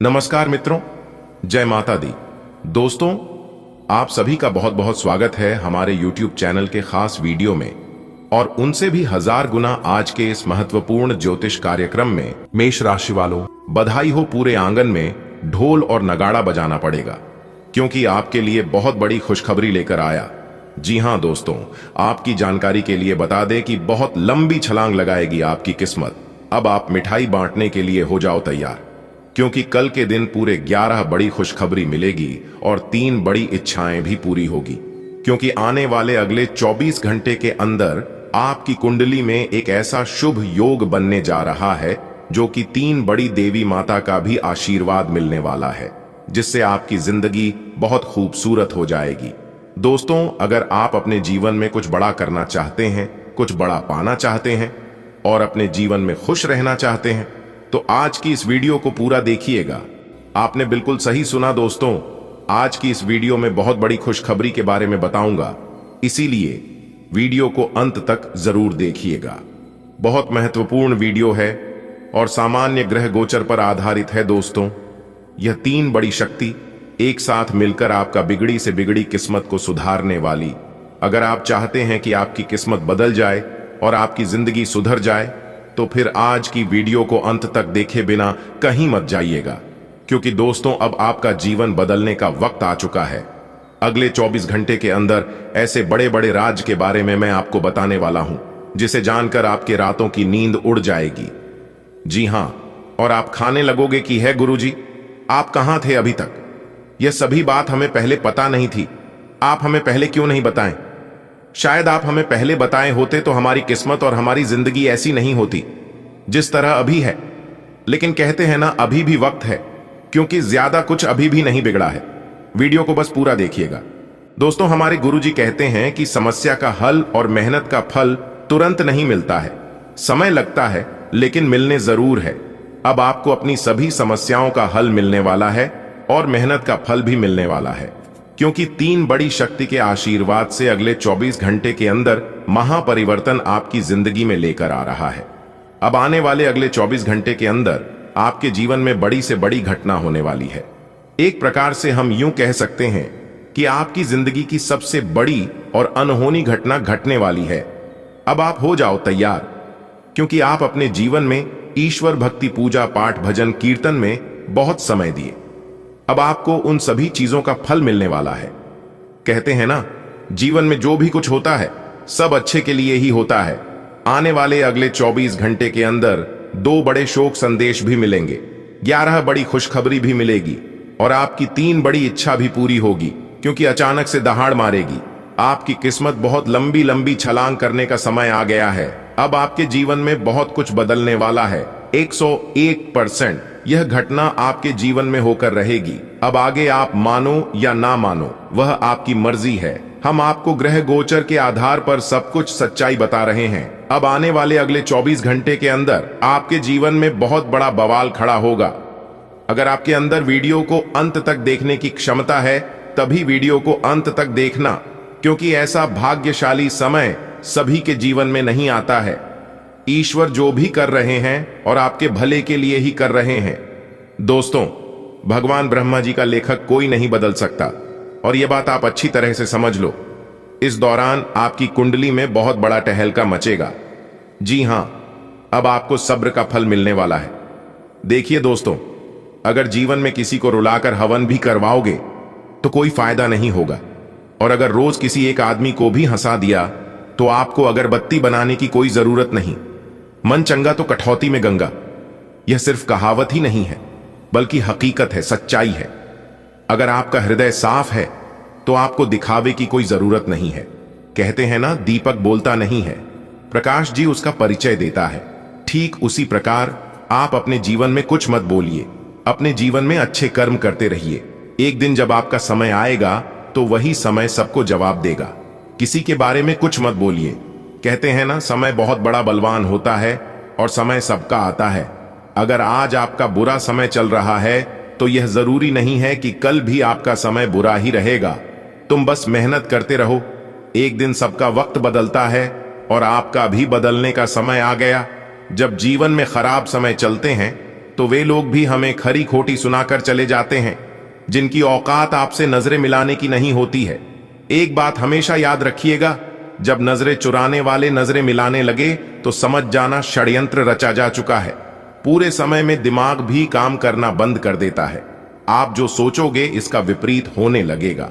नमस्कार मित्रों, जय माता दी। दोस्तों, आप सभी का बहुत बहुत स्वागत है हमारे YouTube चैनल के खास वीडियो में और उनसे भी हजार गुना आज के इस महत्वपूर्ण ज्योतिष कार्यक्रम में। मेष राशि वालों, बधाई हो, पूरे आंगन में ढोल और नगाड़ा बजाना पड़ेगा क्योंकि आपके लिए बहुत बड़ी खुशखबरी लेकर आया। जी हां दोस्तों, आपकी जानकारी के लिए बता दें कि बहुत लंबी छलांग लगाएगी आपकी किस्मत। अब आप मिठाई बांटने के लिए हो जाओ तैयार, क्योंकि कल के दिन पूरे 11 बड़ी खुशखबरी मिलेगी और 3 बड़ी इच्छाएं भी पूरी होगी। क्योंकि आने वाले अगले 24 घंटे के अंदर आपकी कुंडली में एक ऐसा शुभ योग बनने जा रहा है जो कि 3 बड़ी देवी माता का भी आशीर्वाद मिलने वाला है, जिससे आपकी जिंदगी बहुत खूबसूरत हो जाएगी। दोस्तों, अगर आप अपने जीवन में कुछ बड़ा करना चाहते हैं, कुछ बड़ा पाना चाहते हैं और अपने जीवन में खुश रहना चाहते हैं तो आज की इस वीडियो को पूरा देखिएगा। आपने बिल्कुल सही सुना दोस्तों, आज की इस वीडियो में बहुत बड़ी खुशखबरी के बारे में बताऊंगा, इसीलिए वीडियो को अंत तक जरूर देखिएगा। बहुत महत्वपूर्ण वीडियो है और सामान्य ग्रह गोचर पर आधारित है। दोस्तों, यह 3 बड़ी शक्ति एक साथ मिलकर आपका बिगड़ी से बिगड़ी किस्मत को सुधारने वाली। अगर आप चाहते हैं कि आपकी किस्मत बदल जाए और आपकी जिंदगी सुधर जाए तो फिर आज की वीडियो को अंत तक देखे बिना कहीं मत जाइएगा, क्योंकि दोस्तों अब आपका जीवन बदलने का वक्त आ चुका है। अगले 24 घंटे के अंदर ऐसे बड़े बड़े राज के बारे में मैं आपको बताने वाला हूं, जिसे जानकर आपके रातों की नींद उड़ जाएगी। जी हां, और आप खाने लगोगे कि है गुरुजी, आप कहां थे अभी तक? यह सभी बात हमें पहले पता नहीं थी, आप हमें पहले क्यों नहीं बताएं? शायद आप हमें पहले बताए होते तो हमारी किस्मत और हमारी जिंदगी ऐसी नहीं होती जिस तरह अभी है। लेकिन कहते हैं ना, अभी भी वक्त है, क्योंकि ज्यादा कुछ अभी भी नहीं बिगड़ा है। वीडियो को बस पूरा देखिएगा। दोस्तों, हमारे गुरुजी कहते हैं कि समस्या का हल और मेहनत का फल तुरंत नहीं मिलता है, समय लगता है लेकिन मिलने जरूर है। अब आपको अपनी सभी समस्याओं का हल मिलने वाला है और मेहनत का फल भी मिलने वाला है, क्योंकि 3 बड़ी शक्ति के आशीर्वाद से अगले 24 घंटे के अंदर महापरिवर्तन आपकी जिंदगी में लेकर आ रहा है। अब आने वाले अगले 24 घंटे के अंदर आपके जीवन में बड़ी से बड़ी घटना होने वाली है। एक प्रकार से हम यूं कह सकते हैं कि आपकी जिंदगी की सबसे बड़ी और अनहोनी घटना घटने वाली है। अब आप हो जाओ तैयार, क्योंकि आप अपने जीवन में ईश्वर भक्ति, पूजा पाठ, भजन कीर्तन में बहुत समय दिए। अब आपको उन सभी चीजों का फल मिलने वाला है। कहते हैं ना, जीवन में जो भी कुछ होता है सब अच्छे के लिए ही होता है। आने वाले अगले 24 घंटे के अंदर 2 बड़े शोक संदेश भी मिलेंगे, 11 बड़ी खुशखबरी भी मिलेगी और आपकी 3 बड़ी इच्छा भी पूरी होगी, क्योंकि अचानक से दहाड़ मारेगी। आपकी किस्मत बहुत लंबी लंबी छलांग करने का समय आ गया है। अब आपके जीवन में बहुत कुछ बदलने वाला है। 101% यह घटना आपके जीवन में होकर रहेगी। अब आगे आप मानो या ना मानो, वह आपकी मर्जी है। हम आपको ग्रह गोचर के आधार पर सब कुछ सच्चाई बता रहे हैं। अब आने वाले अगले 24 घंटे के अंदर आपके जीवन में बहुत बड़ा बवाल खड़ा होगा। अगर आपके अंदर वीडियो को अंत तक देखने की क्षमता है, तभी वीडियो को अंत तक देखना, क्योंकि ऐसा भाग्यशाली समय सभी के जीवन में नहीं आता है। ईश्वर जो भी कर रहे हैं और आपके भले के लिए ही कर रहे हैं। दोस्तों, भगवान ब्रह्मा जी का लेखक कोई नहीं बदल सकता, और यह बात आप अच्छी तरह से समझ लो। इस दौरान आपकी कुंडली में बहुत बड़ा टहलका मचेगा। जी हां, अब आपको सब्र का फल मिलने वाला है। देखिए दोस्तों, अगर जीवन में किसी को रुलाकर हवन भी करवाओगे तो कोई फायदा नहीं होगा, और अगर रोज किसी एक आदमी को भी हंसा दिया तो आपको अगरबत्ती बनाने की कोई जरूरत नहीं। मन चंगा तो कठौती में गंगा, यह सिर्फ कहावत ही नहीं है बल्कि हकीकत है, सच्चाई है। अगर आपका हृदय साफ है तो आपको दिखावे की कोई जरूरत नहीं है। कहते हैं ना, दीपक बोलता नहीं है, प्रकाश जी उसका परिचय देता है। ठीक उसी प्रकार आप अपने जीवन में कुछ मत बोलिए, अपने जीवन में अच्छे कर्म करते रहिए। एक दिन जब आपका समय आएगा तो वही समय सबको जवाब देगा। किसी के बारे में कुछ मत बोलिए। कहते हैं ना, समय बहुत बड़ा बलवान होता है और समय सबका आता है। अगर आज आपका बुरा समय चल रहा है तो यह जरूरी नहीं है कि कल भी आपका समय बुरा ही रहेगा। तुम बस मेहनत करते रहो। एक दिन सबका वक्त बदलता है और आपका भी बदलने का समय आ गया। जब जीवन में खराब समय चलते हैं तो वे लोग भी हमें खरी खोटी सुनाकर चले जाते हैं, जिनकी औकात आपसे नजरें मिलाने की नहीं होती है। एक बात हमेशा याद रखिएगा, जब नजरें चुराने वाले नजरें मिलाने लगे तो समझ जाना षड्यंत्र रचा जा चुका है। पूरे समय में दिमाग भी काम करना बंद कर देता है। आप जो सोचोगे इसका विपरीत होने लगेगा।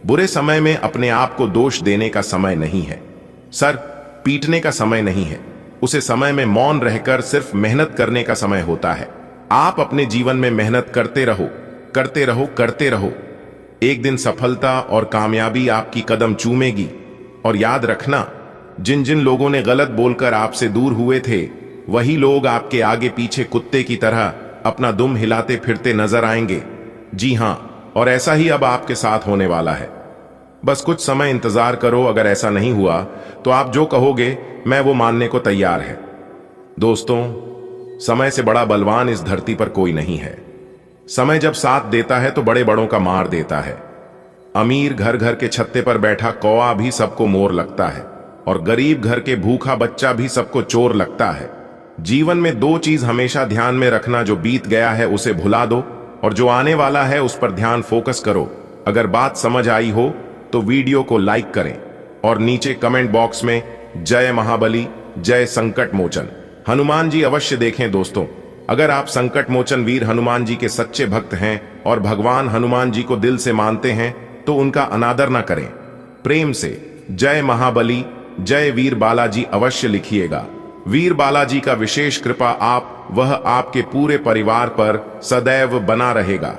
बुरे समय में अपने आप को दोष देने का समय नहीं है, सर पीटने का समय नहीं है। उसे समय में मौन रहकर सिर्फ मेहनत करने का समय होता है। आप अपने जीवन में मेहनत करते रहो, करते रहो, करते रहो। एक दिन सफलता और कामयाबी आपकी कदम चूमेगी। और याद रखना, जिन जिन लोगों ने गलत बोलकर आपसे दूर हुए थे, वही लोग आपके आगे पीछे कुत्ते की तरह अपना दुम हिलाते फिरते नजर आएंगे। जी हां, और ऐसा ही अब आपके साथ होने वाला है। बस कुछ समय इंतजार करो। अगर ऐसा नहीं हुआ तो आप जो कहोगे मैं वो मानने को तैयार है। दोस्तों, समय से बड़ा बलवान इस धरती पर कोई नहीं है। समय जब साथ देता है तो बड़े बड़ों का मार देता है। अमीर घर घर के छत्ते पर बैठा कौवा भी सबको मोर लगता है, और गरीब घर के भूखा बच्चा भी सबको चोर लगता है। जीवन में दो चीज हमेशा ध्यान में रखना, जो बीत गया है उसे भुला दो, और जो आने वाला है उस पर ध्यान फोकस करो। अगर बात समझ आई हो तो वीडियो को लाइक करें और नीचे कमेंट बॉक्स में जय महाबली, जय संकट मोचन हनुमान जी अवश्य देखें। दोस्तों, अगर आप संकट मोचन वीर हनुमान जी के सच्चे भक्त हैं और भगवान हनुमान जी को दिल से मानते हैं तो उनका अनादर न करें। प्रेम से जय महाबली, जय वीर बालाजी अवश्य लिखिएगा। वीर बालाजी का विशेष कृपा वह आपके पूरे परिवार पर सदैव बना रहेगा।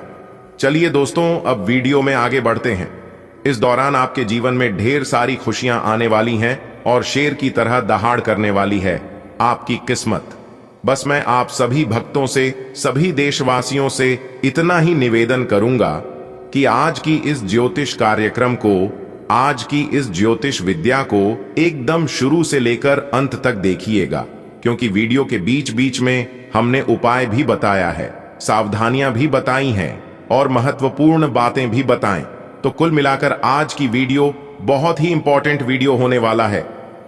चलिए दोस्तों, अब वीडियो में आगे बढ़ते हैं। इस दौरान आपके जीवन में ढेर सारी खुशियां आने वाली हैं और शेर की तरह दहाड़ करने वाली है आपकी किस्मत। बस मैं आप सभी भक्तों से, सभी देशवासियों से इतना ही निवेदन करूंगा कि आज की इस ज्योतिष कार्यक्रम को, आज की इस ज्योतिष विद्या को एकदम शुरू से लेकर अंत तक देखिएगा, क्योंकि वीडियो के बीच बीच में हमने उपाय भी बताया है, सावधानियां भी बताई हैं और महत्वपूर्ण बातें भी बताएं। तो कुल मिलाकर आज की वीडियो बहुत ही इंपॉर्टेंट वीडियो होने वाला है।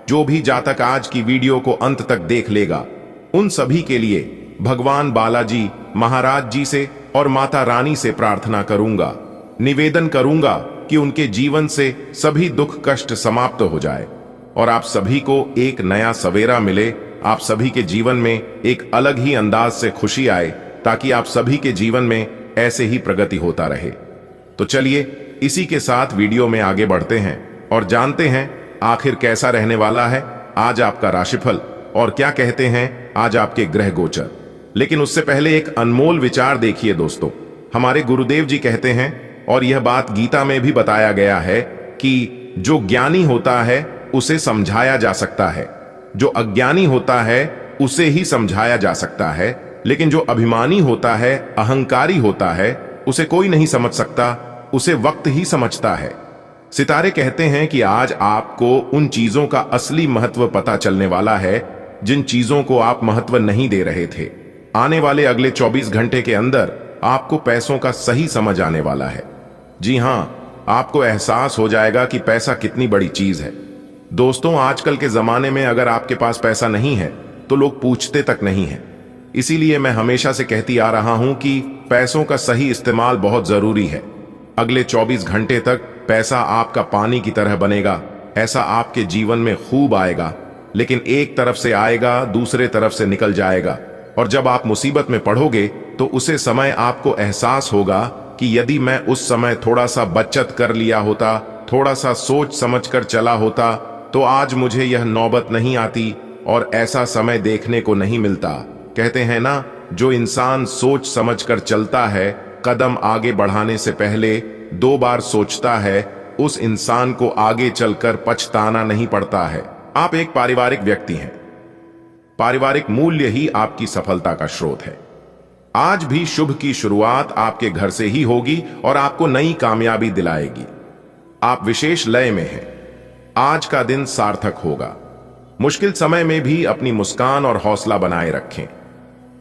जो भी जातक आज की वीडियो को अंत तक देख लेगा, उन सभी के लिए भगवान बालाजी महाराज जी से और माता रानी से प्रार्थना करूंगा, निवेदन करूंगा कि उनके जीवन से सभी दुख कष्ट समाप्त हो जाए और आप सभी को एक नया सवेरा मिले। आप सभी के जीवन में एक अलग ही अंदाज से खुशी आए, ताकि आप सभी के जीवन में ऐसे ही प्रगति होता रहे। तो चलिए इसी के साथ वीडियो में आगे बढ़ते हैं और जानते हैं आखिर कैसा रहने वाला है आज आपका राशिफल और क्या कहते हैं आज आपके ग्रह गोचर। लेकिन उससे पहले एक अनमोल विचार देखिए दोस्तों। हमारे गुरुदेव जी कहते हैं, और यह बात गीता में भी बताया गया है, कि जो ज्ञानी होता है उसे समझाया जा सकता है, जो अज्ञानी होता है उसे ही समझाया जा सकता है, लेकिन जो अभिमानी होता है, अहंकारी होता है, उसे कोई नहीं समझ सकता, उसे वक्त ही समझता है। सितारे कहते हैं कि आज आपको उन चीजों का असली महत्व पता चलने वाला है जिन चीजों को आप महत्व नहीं दे रहे थे। आने वाले अगले 24 घंटे के अंदर आपको पैसों का सही समझ आने वाला है। जी हां, आपको एहसास हो जाएगा कि पैसा कितनी बड़ी चीज है। दोस्तों, आजकल के जमाने में अगर आपके पास पैसा नहीं है तो लोग पूछते तक नहीं है। इसीलिए मैं हमेशा से कहती आ रहा हूं कि पैसों का सही इस्तेमाल बहुत जरूरी है। अगले 24 घंटे तक पैसा आपका पानी की तरह बनेगा। ऐसा आपके जीवन में खूब आएगा, लेकिन एक तरफ से आएगा, दूसरे तरफ से निकल जाएगा। और जब आप मुसीबत में पड़ोगे तो उसे समय आपको एहसास होगा कि यदि मैं उस समय थोड़ा सा बचत कर लिया होता, थोड़ा सा सोच समझ कर चला होता, तो आज मुझे यह नौबत नहीं आती और ऐसा समय देखने को नहीं मिलता। कहते हैं ना, जो इंसान सोच समझ कर चलता है, कदम आगे बढ़ाने से पहले 2 बार सोचता है, उस इंसान को आगे चलकर पछताना नहीं पड़ता है। आप एक पारिवारिक व्यक्ति हैं। पारिवारिक मूल्य ही आपकी सफलता का स्रोत है। आज भी शुभ की शुरुआत आपके घर से ही होगी और आपको नई कामयाबी दिलाएगी। आप विशेष लय में हैं। आज का दिन सार्थक होगा। मुश्किल समय में भी अपनी मुस्कान और हौसला बनाए रखें।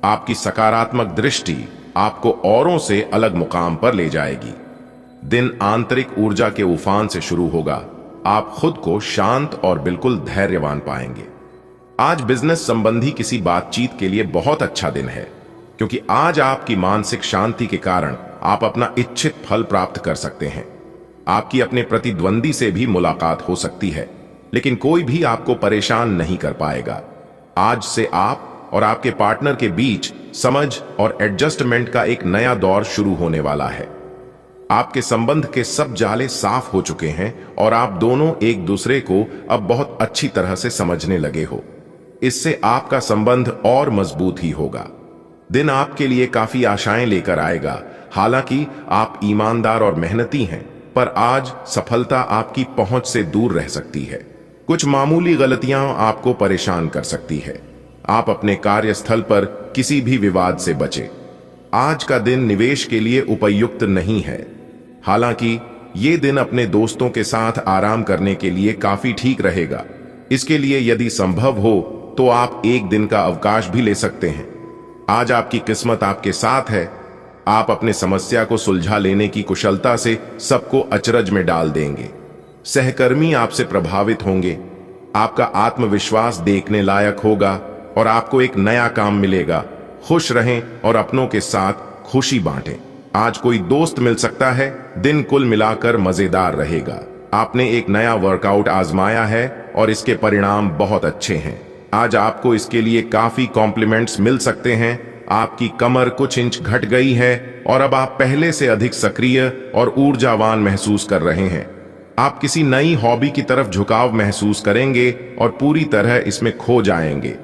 आपकी सकारात्मक दृष्टि आपको औरों से अलग मुकाम पर ले जाएगी। दिन आंतरिक ऊर्जा के उफान से शुरू होगा। आप खुद को शांत और बिल्कुल धैर्यवान पाएंगे। आज बिजनेस संबंधी किसी बातचीत के लिए बहुत अच्छा दिन है। क्योंकि आज आपकी मानसिक शांति के कारण आप अपना इच्छित फल प्राप्त कर सकते हैं। आपकी अपने प्रतिद्वंदी से भी मुलाकात हो सकती है, लेकिन कोई भी आपको परेशान नहीं कर पाएगा। आज से आप और आपके पार्टनर के बीच समझ और एडजस्टमेंट का एक नया दौर शुरू होने वाला है। आपके संबंध के सब जाले साफ हो चुके हैं और आप दोनों एक दूसरे को अब बहुत अच्छी तरह से समझने लगे हो। इससे आपका संबंध और मजबूत ही होगा। दिन आपके लिए काफी आशाएं लेकर आएगा। हालांकि आप ईमानदार और मेहनती हैं, पर आज सफलता आपकी पहुंच से दूर रह सकती है। कुछ मामूली गलतियां आपको परेशान कर सकती है। आप अपने कार्यस्थल पर किसी भी विवाद से बचें। आज का दिन निवेश के लिए उपयुक्त नहीं है। हालांकि ये दिन अपने दोस्तों के साथ आराम करने के लिए काफी ठीक रहेगा। इसके लिए यदि संभव हो तो आप एक दिन का अवकाश भी ले सकते हैं। आज आपकी किस्मत आपके साथ है। आप अपने समस्या को सुलझा लेने की कुशलता से सबको अचरज में डाल देंगे। सहकर्मी आपसे प्रभावित होंगे। आपका आत्मविश्वास देखने लायक होगा और आपको एक नया काम मिलेगा। खुश रहें और अपनों के साथ खुशी बांटें। आज कोई दोस्त मिल सकता है। दिन कुल मिलाकर मजेदार रहेगा। आपने एक नया वर्कआउट आजमाया है और इसके परिणाम बहुत अच्छे हैं। आज आपको इसके लिए काफी कॉम्प्लीमेंट्स मिल सकते हैं। आपकी कमर कुछ इंच घट गई है और अब आप पहले से अधिक सक्रिय और ऊर्जावान महसूस कर रहे हैं। आप किसी नई हॉबी की तरफ झुकाव महसूस करेंगे और पूरी तरह इसमें खो जाएंगे।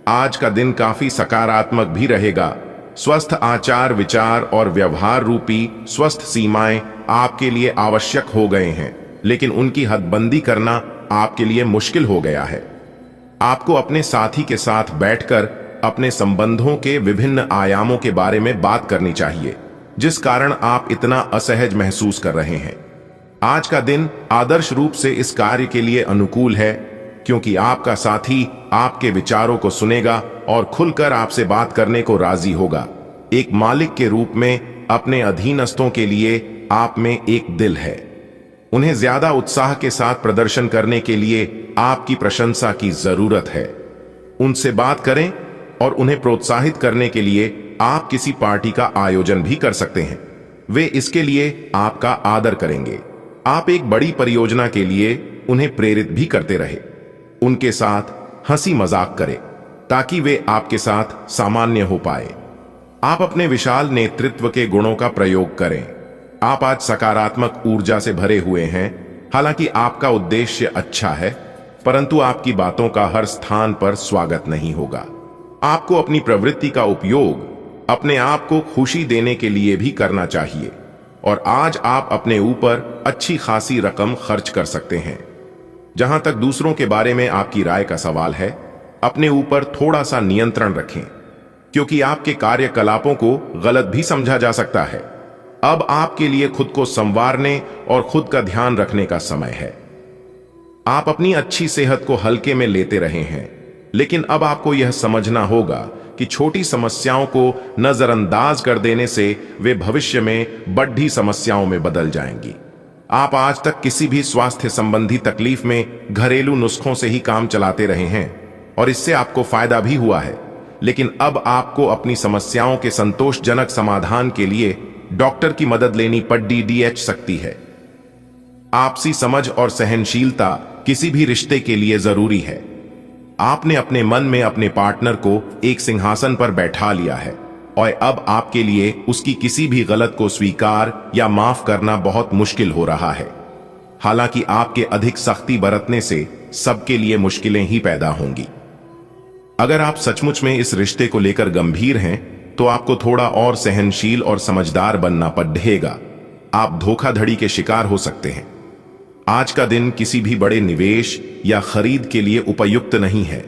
आज का दिन काफी सकारात्मक भी रहेगा। स्वस्थ आचार विचार और व्यवहार रूपी स्वस्थ सीमाएं आपके लिए आवश्यक हो गए हैं, लेकिन उनकी हदबंदी करना आपके लिए मुश्किल हो गया है। आपको अपने साथी के साथ बैठकर अपने संबंधों के विभिन्न आयामों के बारे में बात करनी चाहिए, जिस कारण आप इतना असहज महसूस कर रहे हैं। आज का दिन आदर्श रूप से इस कार्य के लिए अनुकूल है, क्योंकि आपका साथी आपके विचारों को सुनेगा और खुलकर आपसे बात करने को राजी होगा। एक मालिक के रूप में अपने अधीनस्थों के लिए आप में एक दिल है। उन्हें ज्यादा उत्साह के साथ प्रदर्शन करने के लिए आपकी प्रशंसा की जरूरत है। उनसे बात करें और उन्हें प्रोत्साहित करने के लिए आप किसी पार्टी का आयोजन भी कर सकते हैं। वे इसके लिए आपका आदर करेंगे। आप एक बड़ी परियोजना के लिए उन्हें प्रेरित भी करते रहे। उनके साथ हंसी मजाक करें ताकि वे आपके साथ सामान्य हो पाए। आप अपने विशाल नेतृत्व के गुणों का प्रयोग करें। आप आज सकारात्मक ऊर्जा से भरे हुए हैं। हालांकि आपका उद्देश्य अच्छा है, परंतु आपकी बातों का हर स्थान पर स्वागत नहीं होगा। आपको अपनी प्रवृत्ति का उपयोग अपने आप को खुशी देने के लिए भी करना चाहिए, और आज आप अपने ऊपर अच्छी खासी रकम खर्च कर सकते हैं। जहां तक दूसरों के बारे में आपकी राय का सवाल है, अपने ऊपर थोड़ा सा नियंत्रण रखें, क्योंकि आपके कार्यकलापों को गलत भी समझा जा सकता है। अब आपके लिए खुद को संवारने और खुद का ध्यान रखने का समय है। आप अपनी अच्छी सेहत को हल्के में लेते रहे हैं, लेकिन अब आपको यह समझना होगा कि छोटी समस्याओं को नजरअंदाज कर देने से वे भविष्य में बड़ी समस्याओं में बदल जाएंगी। आप आज तक किसी भी स्वास्थ्य संबंधी तकलीफ में घरेलू नुस्खों से ही काम चलाते रहे हैं और इससे आपको फायदा भी हुआ है, लेकिन अब आपको अपनी समस्याओं के संतोषजनक समाधान के लिए डॉक्टर की मदद लेनी पड़ सकती है। आपसी समझ और सहनशीलता किसी भी रिश्ते के लिए जरूरी है। आपने अपने मन में अपने पार्टनर को एक सिंहासन पर बैठा लिया है और अब आपके लिए उसकी किसी भी गलत को स्वीकार या माफ करना बहुत मुश्किल हो रहा है। हालांकि आपके अधिक सख्ती बरतने से सबके लिए मुश्किलें ही पैदा होंगी। अगर आप सचमुच में इस रिश्ते को लेकर गंभीर हैं, तो आपको थोड़ा और सहनशील और समझदार बनना पड़ेगा। आप धोखाधड़ी के शिकार हो सकते हैं। आज का दिन किसी भी बड़े निवेश या खरीद के लिए उपयुक्त नहीं है।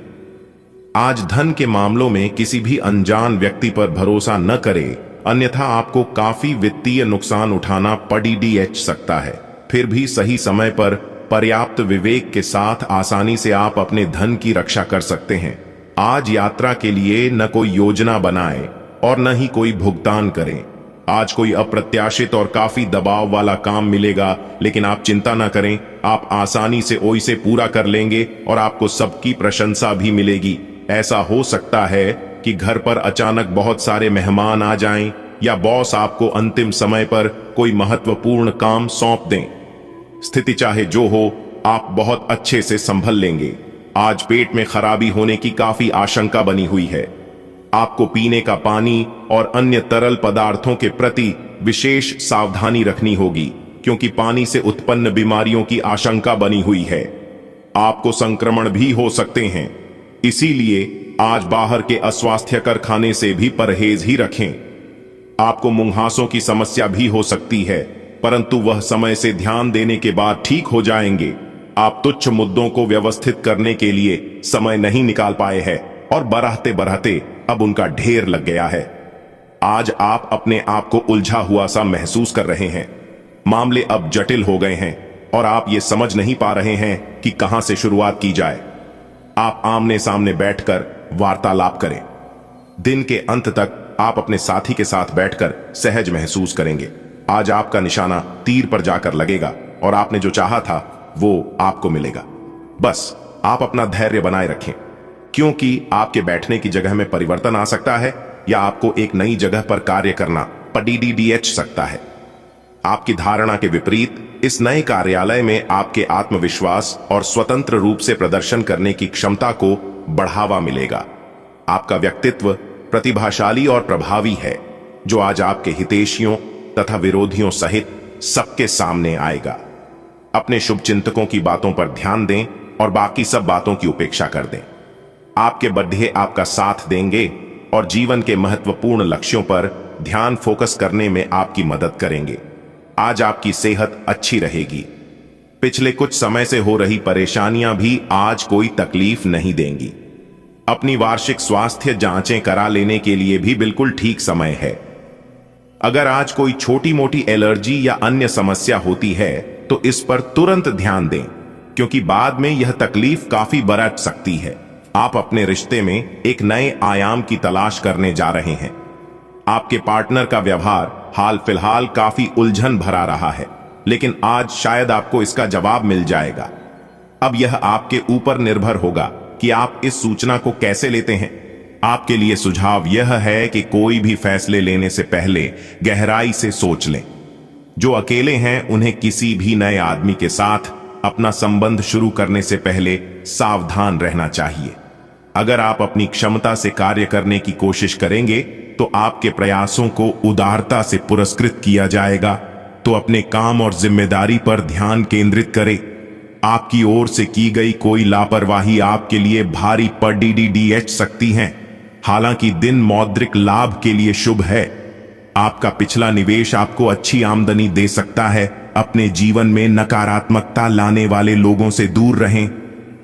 आज धन के मामलों में किसी भी अनजान व्यक्ति पर भरोसा न करें, अन्यथा आपको काफी वित्तीय नुकसान उठाना पड़ सकता है। फिर भी सही समय पर पर्याप्त विवेक के साथ आसानी से आप अपने धन की रक्षा कर सकते हैं। आज यात्रा के लिए न कोई योजना बनाएं और न ही कोई भुगतान करें। आज कोई अप्रत्याशित और काफी दबाव वाला काम मिलेगा, लेकिन आप चिंता न करें, आप आसानी से इसे पूरा कर लेंगे और आपको सबकी प्रशंसा भी मिलेगी। ऐसा हो सकता है कि घर पर अचानक बहुत सारे मेहमान आ जाएं या बॉस आपको अंतिम समय पर कोई महत्वपूर्ण काम सौंप दें। स्थिति चाहे जो हो, आप बहुत अच्छे से संभल लेंगे। आज पेट में खराबी होने की काफी आशंका बनी हुई है। आपको पीने का पानी और अन्य तरल पदार्थों के प्रति विशेष सावधानी रखनी होगी, क्योंकि पानी से उत्पन्न बीमारियों की आशंका बनी हुई है। आपको संक्रमण भी हो सकते हैं, इसीलिए आज बाहर के अस्वास्थ्यकर खाने से भी परहेज ही रखें। आपको मुंहासों की समस्या भी हो सकती है, परंतु वह समय से ध्यान देने के बाद ठीक हो जाएंगे। आप तुच्छ मुद्दों को व्यवस्थित करने के लिए समय नहीं निकाल पाए हैं और बढ़ते बढ़ते अब उनका ढेर लग गया है। आज आप अपने आप को उलझा हुआ सा महसूस कर रहे हैं। मामले अब जटिल हो गए हैं और आप ये समझ नहीं पा रहे हैं कि कहां से शुरुआत की जाए। आप आमने सामने बैठकर वार्तालाप करें। दिन के अंत तक आप अपने साथी के साथ बैठकर सहज महसूस करेंगे। आज आपका निशाना तीर पर जाकर लगेगा और आपने जो चाहा था वो आपको मिलेगा। बस आप अपना धैर्य बनाए रखें, क्योंकि आपके बैठने की जगह में परिवर्तन आ सकता है या आपको एक नई जगह पर कार्य करना पड़ीडीएच सकता है। आपकी धारणा के विपरीत इस नए कार्यालय में आपके आत्मविश्वास और स्वतंत्र रूप से प्रदर्शन करने की क्षमता को बढ़ावा मिलेगा। आपका व्यक्तित्व प्रतिभाशाली और प्रभावी है, जो आज आपके हितैषियों तथा विरोधियों सहित सबके सामने आएगा। अपने शुभचिंतकों की बातों पर ध्यान दें और बाकी सब बातों की उपेक्षा कर दें। आपके बड्ढे आपका साथ देंगे और जीवन के महत्वपूर्ण लक्ष्यों पर ध्यान फोकस करने में आपकी मदद करेंगे। आज आपकी सेहत अच्छी रहेगी। पिछले कुछ समय से हो रही परेशानियां भी आज कोई तकलीफ नहीं देंगी। अपनी वार्षिक स्वास्थ्य जांचें करा लेने के लिए भी बिल्कुल ठीक समय है। अगर आज कोई छोटी मोटी एलर्जी या अन्य समस्या होती है तो इस पर तुरंत ध्यान दें, क्योंकि बाद में यह तकलीफ काफी बढ़ सकती है। आप अपने रिश्ते में एक नए आयाम की तलाश करने जा रहे हैं। आपके पार्टनर का व्यवहार हाल फिलहाल काफी उलझन भरा रहा है, लेकिन आज शायद आपको इसका जवाब मिल जाएगा। अब यह आपके ऊपर निर्भर होगा कि आप इस सूचना को कैसे लेते हैं। आपके लिए सुझाव यह है कि कोई भी फैसले लेने से पहले गहराई से सोच लें। जो अकेले हैं उन्हें किसी भी नए आदमी के साथ अपना संबंध शुरू करने से पहले सावधान रहना चाहिए। अगर आप अपनी क्षमता से कार्य करने की कोशिश करेंगे तो आपके प्रयासों को उदारता से पुरस्कृत किया जाएगा। तो अपने काम और जिम्मेदारी पर ध्यान केंद्रित करें। आपकी ओर से की गई कोई लापरवाही आपके लिए भारी पड़ीडीएच सकती है। हालांकि दिन मौद्रिक लाभ के लिए शुभ है। आपका पिछला निवेश आपको अच्छी आमदनी दे सकता है। अपने जीवन में नकारात्मकता लाने वाले लोगों से दूर रहें।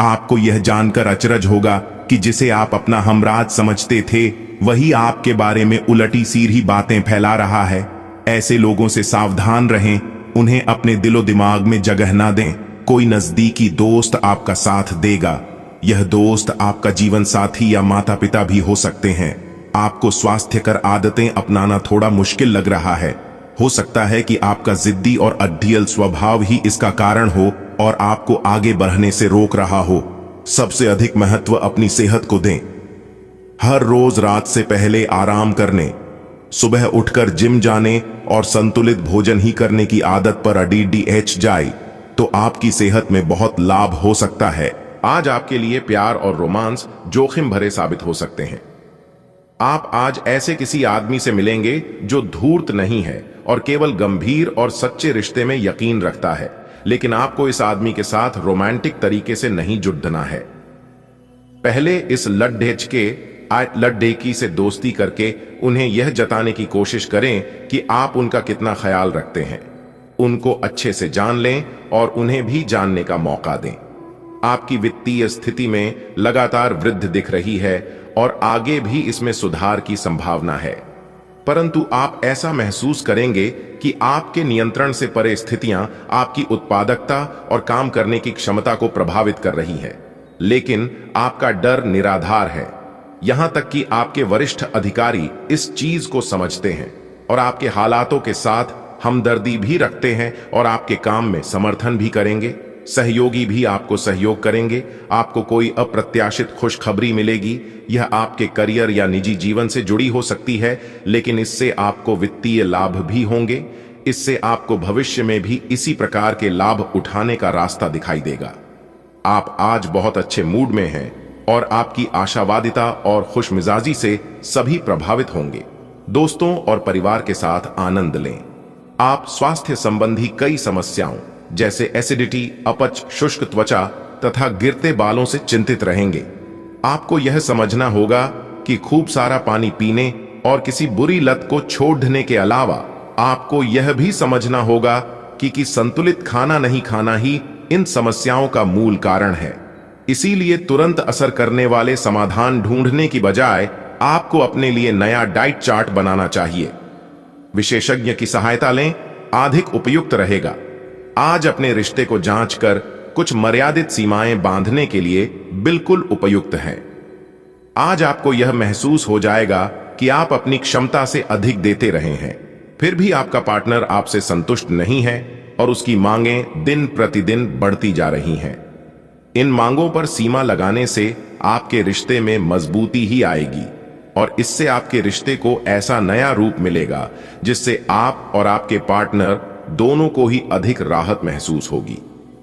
आपको यह जानकर अचरज होगा कि जिसे आप अपना हमराज समझते थे वही आपके बारे में उलटी सीधी बातें फैला रहा है। ऐसे लोगों से सावधान रहें, उन्हें अपने दिलो दिमाग में जगह ना दें। कोई नजदीकी दोस्त आपका साथ देगा। यह दोस्त आपका जीवन साथी या माता पिता भी हो सकते हैं। आपको स्वास्थ्यकर आदतें अपनाना थोड़ा मुश्किल लग रहा है। हो सकता है कि आपका जिद्दी और अड्डियल स्वभाव ही इसका कारण हो और आपको आगे बढ़ने से रोक रहा हो। सबसे अधिक महत्व अपनी सेहत को दें। हर रोज रात से पहले आराम करने, सुबह उठकर जिम जाने और संतुलित भोजन ही करने की आदत पर अडीडीएच जाए तो आपकी सेहत में बहुत लाभ हो सकता है। आज आपके लिए प्यार और रोमांस जोखिम भरे साबित हो सकते हैं। आप आज ऐसे किसी आदमी से मिलेंगे जो धूर्त नहीं है और केवल गंभीर और सच्चे रिश्ते में यकीन रखता है, लेकिन आपको इस आदमी के साथ रोमांटिक तरीके से नहीं जुड़ना है। पहले इस लड्ढेकी से दोस्ती करके उन्हें यह जताने की कोशिश करें कि आप उनका कितना ख्याल रखते हैं। उनको अच्छे से जान लें और उन्हें भी जानने का मौका दें। आपकी वित्तीय स्थिति में लगातार वृद्धि दिख रही है और आगे भी इसमें सुधार की संभावना है, परंतु आप ऐसा महसूस करेंगे कि आपके नियंत्रण से परे स्थितियां आपकी उत्पादकता और काम करने की क्षमता को प्रभावित कर रही है। लेकिन आपका डर निराधार है। यहां तक कि आपके वरिष्ठ अधिकारी इस चीज को समझते हैं और आपके हालातों के साथ हमदर्दी भी रखते हैं और आपके काम में समर्थन भी करेंगे। सहयोगी भी आपको सहयोग करेंगे, आपको कोई अप्रत्याशित खुशखबरी मिलेगी। यह आपके करियर या निजी जीवन से जुड़ी हो सकती है, लेकिन इससे आपको वित्तीय लाभ भी होंगे। इससे आपको भविष्य में भी इसी प्रकार के लाभ उठाने का रास्ता दिखाई देगा। आप आज बहुत अच्छे मूड में हैं और आपकी आशावादिता और खुशमिजाजी से सभी प्रभावित होंगे। दोस्तों और परिवार के साथ आनंद लें। आप स्वास्थ्य संबंधी कई समस्याओं जैसे एसिडिटी, अपच, शुष्क त्वचा तथा गिरते बालों से चिंतित रहेंगे। आपको यह समझना होगा कि खूब सारा पानी पीने और किसी बुरी लत को छोड़ने के अलावा आपको यह भी समझना होगा कि संतुलित खाना नहीं खाना ही इन समस्याओं का मूल कारण है। इसीलिए तुरंत असर करने वाले समाधान ढूंढने की बजाय आपको अपने लिए नया डाइट चार्ट बनाना चाहिए। विशेषज्ञ की सहायता लें, अधिक उपयुक्त रहेगा। आज अपने रिश्ते को जांचकर कुछ मर्यादित सीमाएं बांधने के लिए बिल्कुल उपयुक्त हैं। आज आपको यह महसूस हो जाएगा कि आप अपनी क्षमता से अधिक देते रहे हैं, फिर भी आपका पार्टनर आपसे संतुष्ट नहीं है और उसकी मांगें दिन प्रतिदिन बढ़ती जा रही हैं। इन मांगों पर सीमा लगाने से आपके रिश्ते में मजबूती ही आएगी और इससे आपके रिश्ते को ऐसा नया रूप मिलेगा जिससे आप और आपके पार्टनर दोनों को ही अधिक राहत महसूस होगी।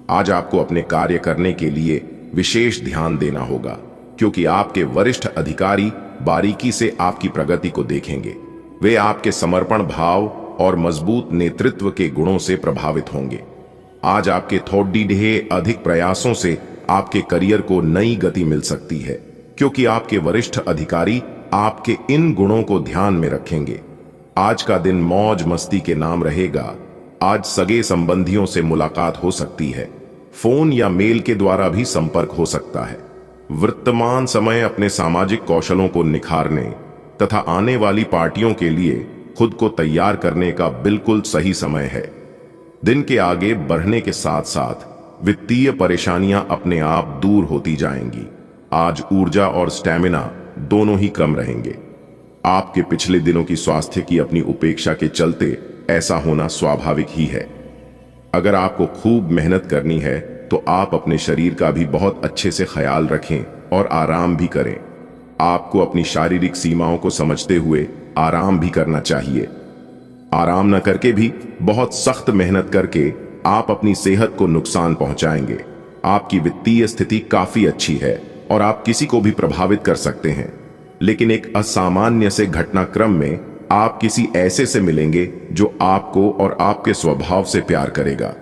आज आपको अपने कार्य करने के लिए विशेष ध्यान देना होगा, क्योंकि आपके वरिष्ठ अधिकारी बारीकी से आपकी प्रगति को देखेंगे। वे आपके समर्पण भाव और मजबूत नेतृत्व के गुणों से प्रभावित होंगे। आज आपके थोड़ी अधिक प्रयासों से आपके करियर को नई गति मिल सकती है, क्योंकि आपके वरिष्ठ अधिकारी आपके इन गुणों को ध्यान में रखेंगे। आज का दिन मौज मस्ती के नाम रहेगा। आज सगे संबंधियों से मुलाकात हो सकती है, फोन या मेल के द्वारा भी संपर्क हो सकता है। वर्तमान समय अपने सामाजिक कौशलों को निखारने तथा आने वाली पार्टियों के लिए खुद को तैयार करने का बिल्कुल सही समय है। दिन के आगे बढ़ने के साथ साथ वित्तीय परेशानियां अपने आप दूर होती जाएंगी। आज ऊर्जा और स्टैमिना दोनों ही कम रहेंगे। आपके पिछले दिनों की स्वास्थ्य की अपनी उपेक्षा के चलते ऐसा होना स्वाभाविक ही है। अगर आपको खूब मेहनत करनी है तो आप अपने शरीर का भी बहुत अच्छे से ख्याल रखें और आराम भी करें। आपको अपनी शारीरिक सीमाओं को समझते हुए आराम भी करना चाहिए। आराम न करके भी बहुत सख्त मेहनत करके आप अपनी सेहत को नुकसान पहुंचाएंगे। आपकी वित्तीय स्थिति काफी अच्छी है और आप किसी को भी प्रभावित कर सकते हैं, लेकिन एक असामान्य से घटनाक्रम में आप किसी ऐसे से मिलेंगे जो आपको और आपके स्वभाव से प्यार करेगा।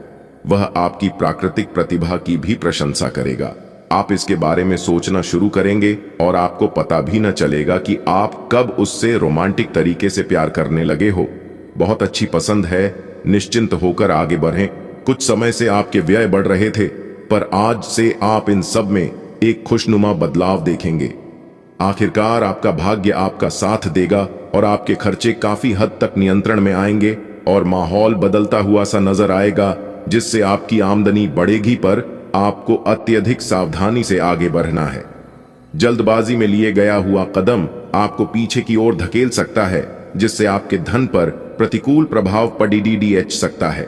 वह आपकी प्राकृतिक प्रतिभा की भी प्रशंसा करेगा। आप इसके बारे में सोचना शुरू करेंगे और आपको पता भी न चलेगा कि आप कब उससे रोमांटिक तरीके से प्यार करने लगे हो। बहुत अच्छी पसंद है, निश्चिंत होकर आगे बढ़ें। कुछ समय से आपके व्यय बढ़ रहे थे, पर आज से आप इन सब में एक खुशनुमा बदलाव देखेंगे। आखिरकार आपका भाग्य आपका साथ देगा और आपके खर्चे काफी हद तक नियंत्रण में आएंगे और माहौल बदलता हुआ सा नजर आएगा, जिससे आपकी आमदनी बढ़ेगी, पर आपको अत्यधिक सावधानी से आगे बढ़ना है। जल्दबाजी में लिए गया हुआ कदम आपको पीछे की ओर धकेल सकता है, जिससे आपके धन पर प्रतिकूल प्रभाव पड़ सकता है।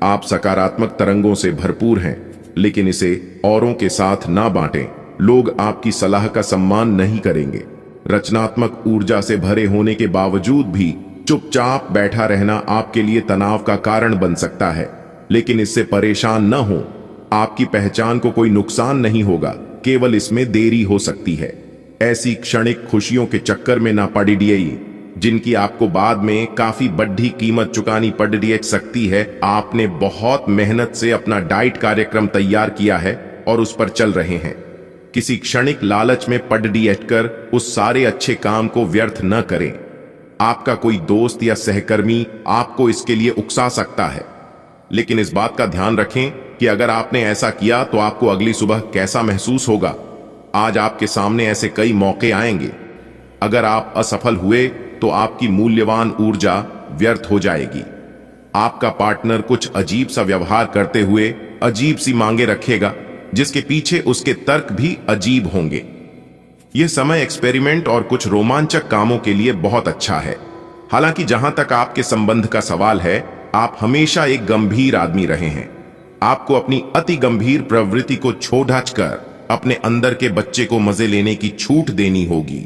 आप सकारात्मक तरंगों से भरपूर हैं, लेकिन इसे औरों के साथ ना बांटें। लोग आपकी सलाह का सम्मान नहीं करेंगे। रचनात्मक ऊर्जा से भरे होने के बावजूद भी चुपचाप बैठा रहना आपके लिए तनाव का कारण बन सकता है, लेकिन इससे परेशान न हो। आपकी पहचान को कोई नुकसान नहीं होगा, केवल इसमें देरी हो सकती है। ऐसी क्षणिक खुशियों के चक्कर में ना पड़िए जिनकी आपको बाद में काफी बड़ी कीमत चुकानी पड़ सकती है। आपने बहुत मेहनत से अपना डाइट कार्यक्रम तैयार किया है और उस पर चल रहे हैं। किसी क्षणिक लालच में पड़ कर उस सारे अच्छे काम को व्यर्थ न करें। आपका कोई दोस्त या सहकर्मी आपको इसके लिए उकसा सकता है, लेकिन इस बात का ध्यान रखें कि अगर आपने ऐसा किया तो आपको अगली सुबह कैसा महसूस होगा। आज आपके सामने ऐसे कई मौके आएंगे। अगर आप असफल हुए तो आपकी मूल्यवान ऊर्जा व्यर्थ हो जाएगी। आपका पार्टनर कुछ अजीब सा व्यवहार करते हुए अजीब सी मांगे रखेगा, जिसके पीछे उसके तर्क भी अजीब होंगे। यह समय एक्सपेरिमेंट और कुछ रोमांचक कामों के लिए बहुत अच्छा है। हालांकि जहां तक आपके संबंध का सवाल है, आप हमेशा एक गंभीर आदमी रहे हैं। आपको अपनी अति गंभीर प्रवृत्ति को छोड़-ढाचकर अपने अंदर के बच्चे को मजे लेने की छूट देनी होगी।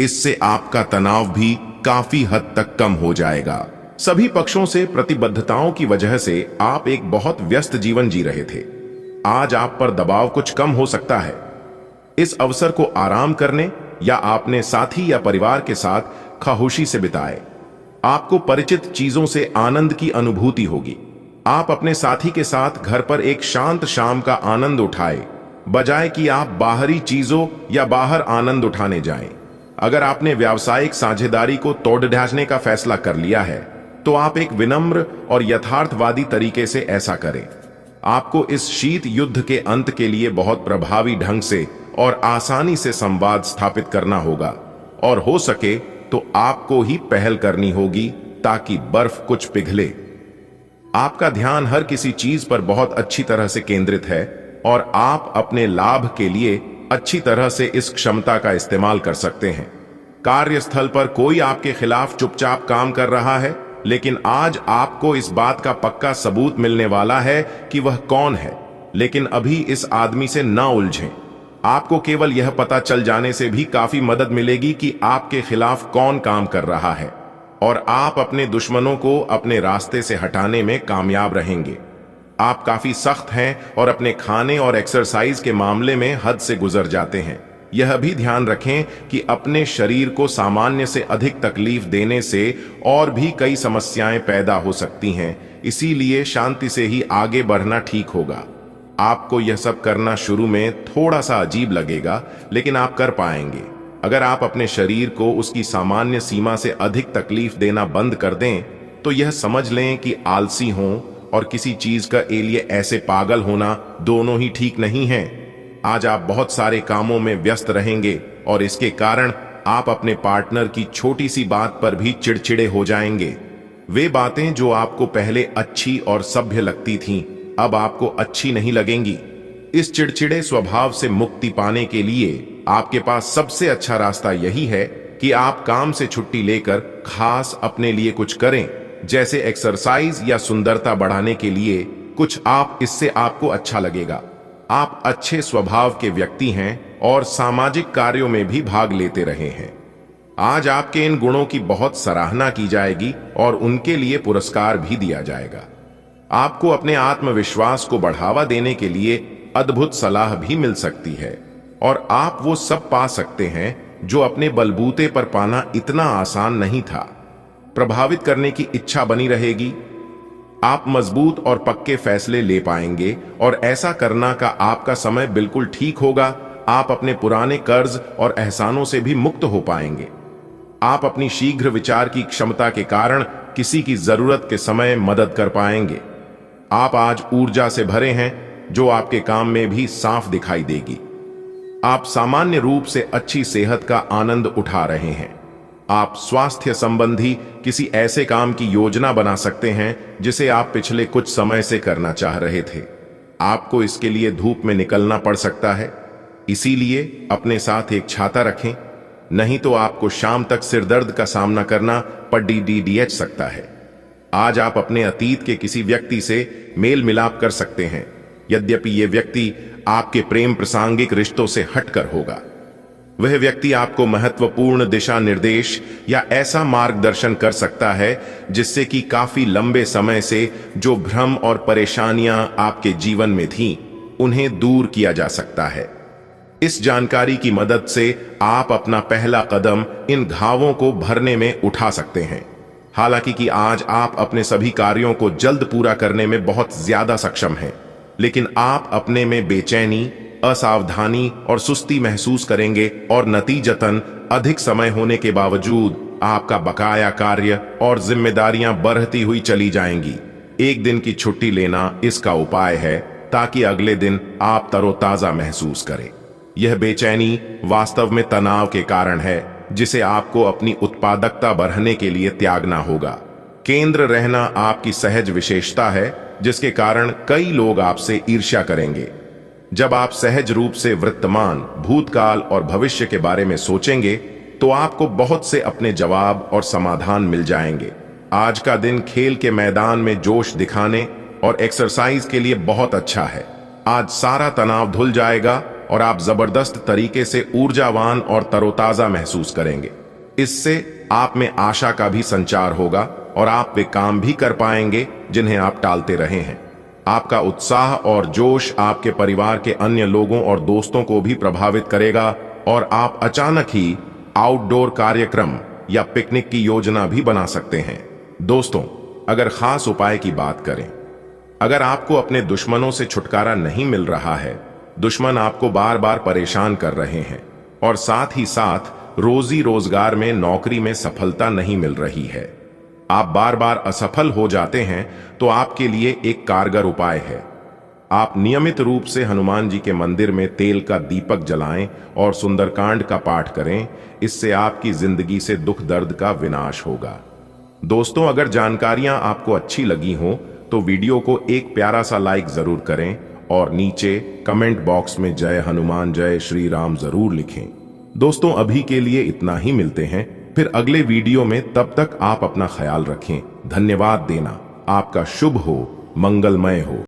इससे आपका तनाव भी काफी हद तक कम हो जाएगा। सभी पक्षों से प्रतिबद्धताओं की वजह से आप एक बहुत व्यस्त जीवन जी रहे थे। आज आप पर दबाव कुछ कम हो सकता है। इस अवसर को आराम करने या अपने साथी या परिवार के साथ खामोशी से बिताएं। आपको परिचित चीजों से आनंद की अनुभूति होगी। आप अपने साथी के साथ घर पर एक शांत शाम का आनंद उठाएं, बजाय कि आप बाहरी चीजों या बाहर आनंद उठाने जाएं। अगर आपने व्यावसायिक साझेदारी को तोड़ ढांचने का फैसला कर लिया है, तो आप एक विनम्र और यथार्थवादी तरीके से ऐसा करें। आपको इस शीत युद्ध के अंत के लिए बहुत प्रभावी ढंग से और आसानी से संवाद स्थापित करना होगा, और हो सके तो आपको ही पहल करनी होगी ताकि बर्फ कुछ पिघले। आपका ध्यान हर किसी चीज पर बहुत अच्छी तरह से केंद्रित है और आप अपने लाभ के लिए अच्छी तरह से इस क्षमता का इस्तेमाल कर सकते हैं। कार्यस्थल पर कोई आपके खिलाफ चुपचाप काम कर रहा है, लेकिन आज आपको इस बात का पक्का सबूत मिलने वाला है कि वह कौन है। लेकिन अभी इस आदमी से ना उलझें। आपको केवल यह पता चल जाने से भी काफी मदद मिलेगी कि आपके खिलाफ कौन काम कर रहा है, और आप अपने दुश्मनों को अपने रास्ते से हटाने में कामयाब रहेंगे। आप काफी सख्त हैं और अपने खाने और एक्सरसाइज के मामले में हद से गुजर जाते हैं। यह भी ध्यान रखें कि अपने शरीर को सामान्य से अधिक तकलीफ देने से और भी कई समस्याएं पैदा हो सकती हैं, इसीलिए शांति से ही आगे बढ़ना ठीक होगा। आपको यह सब करना शुरू में थोड़ा सा अजीब लगेगा, लेकिन आप कर पाएंगे। अगर आप अपने शरीर को उसकी सामान्य सीमा से अधिक तकलीफ देना बंद कर दें, तो यह समझ लें कि आलसी हों और किसी चीज का लिए ऐसे पागल होना दोनों ही ठीक नहीं है। आज आप बहुत सारे कामों में व्यस्त रहेंगे और इसके कारण आप अपने पार्टनर की छोटी सी बात पर भी चिड़चिड़े हो जाएंगे। वे बातें जो आपको पहले अच्छी और सभ्य लगती थीं, अब आपको अच्छी नहीं लगेंगी। इस चिड़चिड़े स्वभाव से मुक्ति पाने के लिए आपके पास सबसे अच्छा रास्ता यही है कि आप काम से छुट्टी लेकर खास अपने लिए कुछ करें, जैसे एक्सरसाइज या सुंदरता बढ़ाने के लिए कुछ। इससे आपको अच्छा लगेगा। आप अच्छे स्वभाव के व्यक्ति हैं और सामाजिक कार्यों में भी भाग लेते रहे हैं। आज आपके इन गुणों की बहुत सराहना की जाएगी और उनके लिए पुरस्कार भी दिया जाएगा। आपको अपने आत्मविश्वास को बढ़ावा देने के लिए अद्भुत सलाह भी मिल सकती है, और आप वो सब पा सकते हैं जो अपने बलबूते पर पाना इतना आसान नहीं था। प्रभावित करने की इच्छा बनी रहेगी। आप मजबूत और पक्के फैसले ले पाएंगे और ऐसा करना का आपका समय बिल्कुल ठीक होगा। आप अपने पुराने कर्ज और एहसानों से भी मुक्त हो पाएंगे। आप अपनी शीघ्र विचार की क्षमता के कारण किसी की जरूरत के समय मदद कर पाएंगे। आप आज ऊर्जा से भरे हैं जो आपके काम में भी साफ दिखाई देगी। आप सामान्य रूप से अच्छी सेहत का आनंद उठा रहे हैं। आप स्वास्थ्य संबंधी किसी ऐसे काम की योजना बना सकते हैं जिसे आप पिछले कुछ समय से करना चाह रहे थे। आपको इसके लिए धूप में निकलना पड़ सकता है, इसीलिए अपने साथ एक छाता रखें, नहीं तो आपको शाम तक सिरदर्द का सामना करना पड़ सकता है। आज आप अपने अतीत के किसी व्यक्ति से मेल मिलाप कर सकते हैं, यद्यपि यह व्यक्ति आपके प्रेम प्रासंगिक रिश्तों से हटकर होगा। वह व्यक्ति आपको महत्वपूर्ण दिशा निर्देश या ऐसा मार्गदर्शन कर सकता है जिससे कि काफी लंबे समय से जो भ्रम और परेशानियां आपके जीवन में थीं, उन्हें दूर किया जा सकता है। इस जानकारी की मदद से आप अपना पहला कदम इन घावों को भरने में उठा सकते हैं। हालांकि कि आज आप अपने सभी कार्यों को जल्द पूरा करने में बहुत ज्यादा सक्षम हैं, लेकिन आप अपने में बेचैनी, असावधानी और सुस्ती महसूस करेंगे, और नतीजतन अधिक समय होने के बावजूद आपका बकाया कार्य और जिम्मेदारियां बढ़ती हुई चली जाएंगी। एक दिन की छुट्टी लेना इसका उपाय है, ताकि अगले दिन आप तरोताजा महसूस करें। यह बेचैनी वास्तव में तनाव के कारण है, जिसे आपको अपनी उत्पादकता बढ़ाने के लिए त्यागना होगा। केंद्र रहना आपकी सहज विशेषता है, जिसके कारण कई लोग आपसे ईर्ष्या करेंगे। जब आप सहज रूप से वर्तमान, भूतकाल और भविष्य के बारे में सोचेंगे, तो आपको बहुत से अपने जवाब और समाधान मिल जाएंगे। आज का दिन खेल के मैदान में जोश दिखाने और एक्सरसाइज के लिए बहुत अच्छा है। आज सारा तनाव धुल जाएगा और आप जबरदस्त तरीके से ऊर्जावान और तरोताजा महसूस करेंगे। इससे आप में आशा का भी संचार होगा और आप वे काम भी कर पाएंगे जिन्हें आप टालते रहे हैं। आपका उत्साह और जोश आपके परिवार के अन्य लोगों और दोस्तों को भी प्रभावित करेगा और आप अचानक ही आउटडोर कार्यक्रम या पिकनिक की योजना भी बना सकते हैं। दोस्तों, अगर खास उपाय की बात करें, अगर आपको अपने दुश्मनों से छुटकारा नहीं मिल रहा है, दुश्मन आपको बार बार परेशान कर रहे हैं और साथ ही साथ रोजी रोजगार में नौकरी में सफलता नहीं मिल रही है, आप बार बार असफल हो जाते हैं, तो आपके लिए एक कारगर उपाय है। आप नियमित रूप से हनुमान जी के मंदिर में तेल का दीपक जलाएं और सुंदरकांड का पाठ करें। इससे आपकी जिंदगी से दुख दर्द का विनाश होगा। दोस्तों, अगर जानकारियां आपको अच्छी लगी हों तो वीडियो को एक प्यारा सा लाइक जरूर करें और नीचे कमेंट बॉक्स में जय हनुमान जय श्री राम जरूर लिखें। दोस्तों, अभी के लिए इतना ही। मिलते हैं फिर अगले वीडियो में। तब तक आप अपना ख्याल रखें। धन्यवाद देना। आपका शुभ हो, मंगलमय हो।